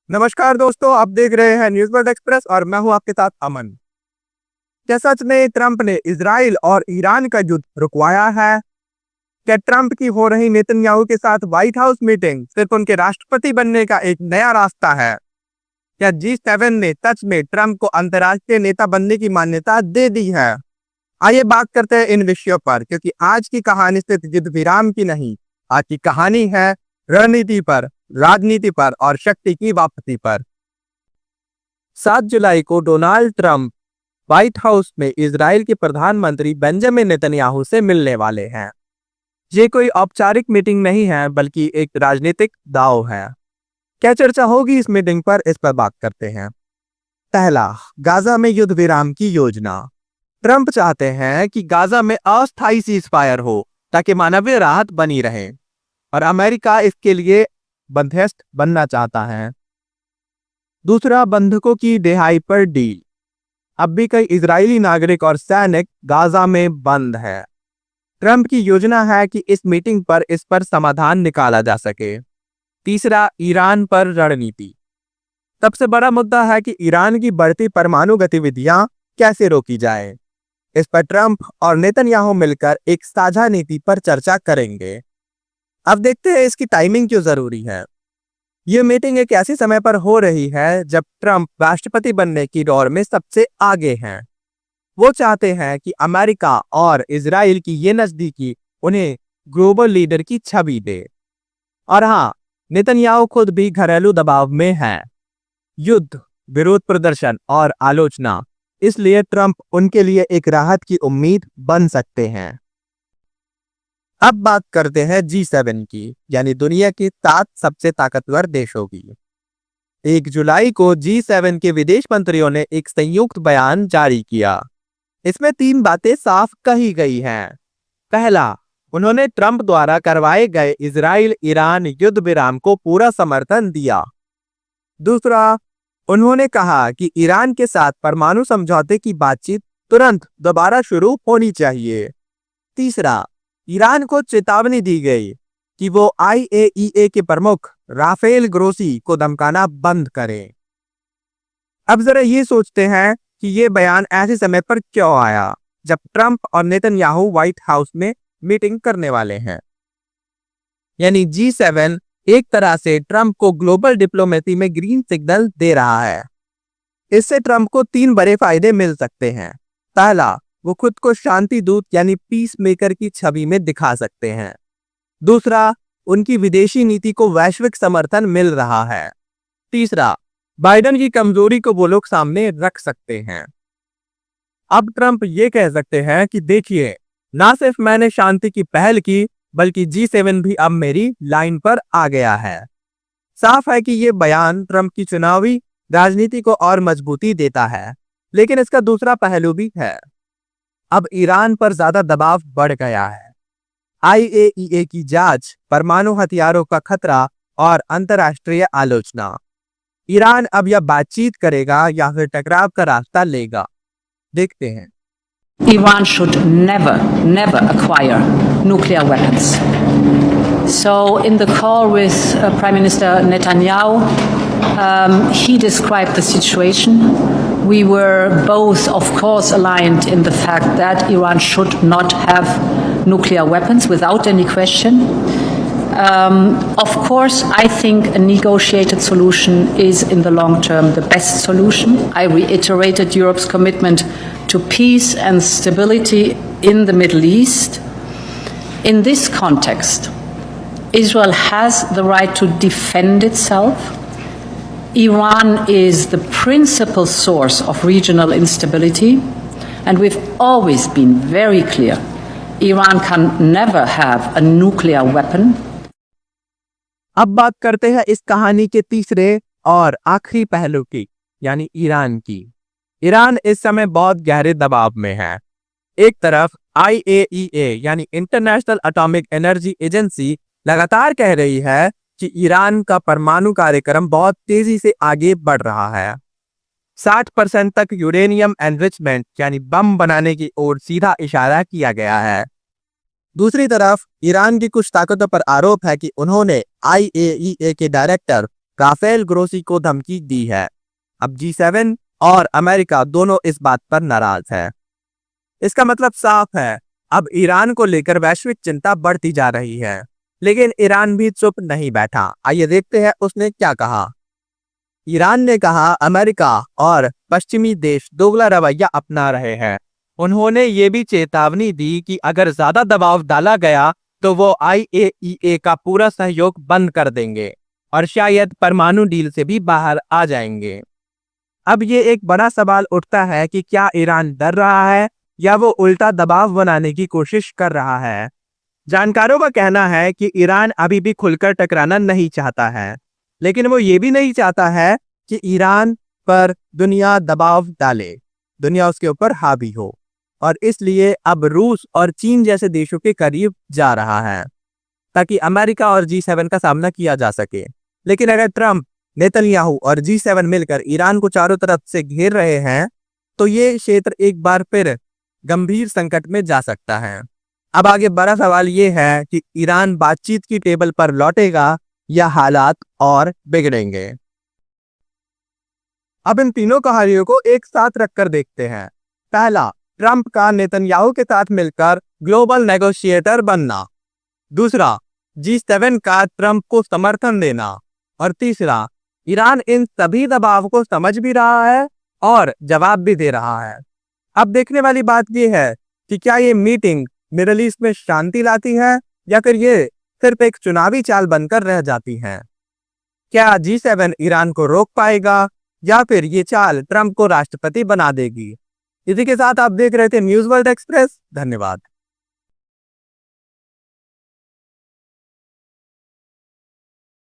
नमस्कार दोस्तों, आप देख रहे हैं न्यूज़ वर्ल्ड एक्सप्रेस और मैं हूं आपके साथ अमन। क्या सच में ट्रंप ने इजराइल और ईरान का युद्ध रुकवाया है? क्या ट्रंप की हो रही नेतन्याहू के साथ व्हाइट हाउस मीटिंग सिर्फ उनके राष्ट्रपति बनने का एक नया रास्ता है? क्या G7 ने सच में ट्रंप को अंतर्राष्ट्रीय नेता बनने की मान्यता दे दी है? आइए बात करते हैं इन विषयों पर, क्योंकि आज की कहानी सिर्फ युद्ध विराम की नहीं, आज की कहानी है रणनीति पर, राजनीति पर और शक्ति की वापसी पर। 7 जुलाई को डोनाल्ड ट्रंप व्हाइट हाउस में इजराइल के प्रधानमंत्री बेंजामिन नेतन्याहू से मिलने वाले हैं। ये कोई औपचारिक मीटिंग नहीं है, बल्कि एक राजनीतिक दांव है। क्या चर्चा होगी इस मीटिंग पर, इस पर बात करते हैं। पहला, गाजा में युद्ध विराम की योजना। ट्रंप चाहते हैं कि गाजा में अस्थायी सीजफायर हो ताकि मानवीय राहत बनी रहे, और अमेरिका इसके लिए मध्यस्थ बनना चाहता है। दूसरा, बंधकों की रिहाई पर डील। अब भी कई इजरायली नागरिक और सैनिक गाजा में बंद है। ट्रंप की योजना है कि इस मीटिंग पर इस पर समाधान निकाला जा सके। तीसरा, ईरान पर रणनीति। सबसे बड़ा मुद्दा है कि ईरान की बढ़ती परमाणु गतिविधियां कैसे रोकी जाए। इस पर ट्रंप और नेतन्याहू मिलकर एक साझा नीति पर चर्चा करेंगे। अब देखते हैं इसकी टाइमिंग क्यों जरूरी है। यह मीटिंग एक ऐसे समय पर हो रही है जब ट्रंप राष्ट्रपति बनने की दौड़ में सबसे आगे हैं। वो चाहते हैं कि अमेरिका और इजराइल की ये नजदीकी उन्हें ग्लोबल लीडर की छवि दे। और हाँ, नेतन्याहू खुद भी घरेलू दबाव में है। युद्ध, विरोध प्रदर्शन और आलोचना, इसलिए ट्रंप उनके लिए एक राहत की उम्मीद बन सकते हैं। अब बात करते हैं G7 की, यानी दुनिया के 7 सबसे ताकतवर देशों की। 1 जुलाई को G7 के विदेश मंत्रियों ने एक संयुक्त बयान जारी किया। इसमें 3 बातें साफ कही गई हैं। पहला, उन्होंने ट्रंप द्वारा करवाए गए इजराइल ईरान युद्ध विराम को पूरा समर्थन दिया। दूसरा, उन्होंने कहा कि ईरान के साथ परमाणु समझौते की बातचीत तुरंत दोबारा शुरू होनी चाहिए। तीसरा, ईरान को चेतावनी दी गई कि वो IAEA के प्रमुख राफेल ग्रोसी को धमकाना बंद करें। अब जरा ये सोचते हैं कि ये बयान ऐसे समय पर क्यों आया जब ट्रंप और नेतन्याहू व्हाइट हाउस में मीटिंग करने वाले हैं। यानी G7 एक तरह से ट्रंप को ग्लोबल डिप्लोमेसी में ग्रीन सिग्नल दे रहा है। इससे ट्रंप को 3 बड़े फायदे मिल सकते हैं। पहला, वो खुद को शांति दूत यानी पीस मेकर की छवि में दिखा सकते हैं। दूसरा, उनकी विदेशी नीति को वैश्विक समर्थन मिल रहा है। तीसरा, बाइडेन की कमजोरी को वो लोग सामने रख सकते हैं। अब ट्रंप ये कह सकते हैं कि देखिए, ना सिर्फ मैंने शांति की पहल की, बल्कि G7 भी अब मेरी लाइन पर आ गया है। साफ है कि ये बयान ट्रंप की चुनावी राजनीति को और मजबूती देता है, लेकिन इसका दूसरा पहलू भी है। अब ईरान पर ज्यादा दबाव बढ़ गया है। IAEA की जांच, परमाणु हथियारों का खतरा और अंतरराष्ट्रीय आलोचना। ईरान अब यह बातचीत करेगा या फिर टकराव का रास्ता लेगा, देखते हैं। Iran should never acquire nuclear weapons. So in the call with Prime Minister Netanyahu, he described the situation. We were both, of course, aligned in the fact that Iran should not have nuclear weapons without any question. Of course, I think a negotiated solution is in the long term the best solution. I reiterated Europe's commitment to peace and stability in the Middle East. In this context, Israel has the right to defend itself. Iran is the principal source of regional instability, and we've always been very clear. Iran can never have a nuclear weapon. अब बात करते हैं इस कहानी के तीसरे और आखिरी पहलू की, यानी ईरान की। ईरान इस समय बहुत गहरे दबाव में है। एक तरफ IAEA यानी इंटरनेशनल एटॉमिक एनर्जी एजेंसी लगातार कह रही है कि ईरान का परमाणु कार्यक्रम बहुत तेजी से आगे बढ़ रहा है। 60% तक यूरेनियम एनरिचमेंट यानी बम बनाने की ओर सीधा इशारा किया गया है। दूसरी तरफ ईरान की कुछ ताकतों पर आरोप है कि उन्होंने IAEA के डायरेक्टर राफेल ग्रोसी को धमकी दी है। अब G7 और अमेरिका दोनों इस बात पर नाराज है। इसका मतलब साफ है, अब ईरान को लेकर वैश्विक चिंता बढ़ती जा रही है। लेकिन ईरान भी चुप नहीं बैठा। आइए देखते हैं उसने क्या कहा। ईरान ने कहा अमेरिका और पश्चिमी देश दोगला रवैया अपना रहे हैं। उन्होंने ये भी चेतावनी दी कि अगर ज्यादा दबाव डाला गया तो वो IAEA का पूरा सहयोग बंद कर देंगे और शायद परमाणु डील से भी बाहर आ जाएंगे। अब ये एक बड़ा सवाल उठता है कि क्या ईरान डर रहा है या वो उल्टा दबाव बनाने की कोशिश कर रहा है। जानकारों का कहना है कि ईरान अभी भी खुलकर टकराना नहीं चाहता है, लेकिन वो ये भी नहीं चाहता है कि ईरान पर दुनिया दबाव डाले, दुनिया उसके ऊपर हावी हो, और इसलिए अब रूस और चीन जैसे देशों के करीब जा रहा है ताकि अमेरिका और G7 का सामना किया जा सके। लेकिन अगर ट्रंप, नेतन्याहू और G7 मिलकर ईरान को चारों तरफ से घेर रहे हैं तो ये क्षेत्र एक बार फिर गंभीर संकट में जा सकता है। अब आगे बड़ा सवाल ये है कि ईरान बातचीत की टेबल पर लौटेगा या हालात और बिगड़ेंगे। अब इन तीनों कहानियों को एक साथ रखकर देखते हैं। पहला, ट्रंप का नेतन्याहू के साथ मिलकर ग्लोबल नेगोशिएटर बनना। दूसरा, G7 का ट्रंप को समर्थन देना। और तीसरा, ईरान इन सभी दबाव को समझ भी रहा है और जवाब भी दे रहा है। अब देखने वाली बात यह है कि क्या ये मीटिंग मिडिल ईस्ट में शांति लाती है या फिर ये सिर्फ एक चुनावी चाल बनकर रह जाती है। क्या G7 ईरान को रोक पाएगा या फिर ये चाल ट्रंप को राष्ट्रपति बना देगी। इसी के साथ आप देख रहे थे न्यूज़ वर्ल्ड एक्सप्रेस। धन्यवाद।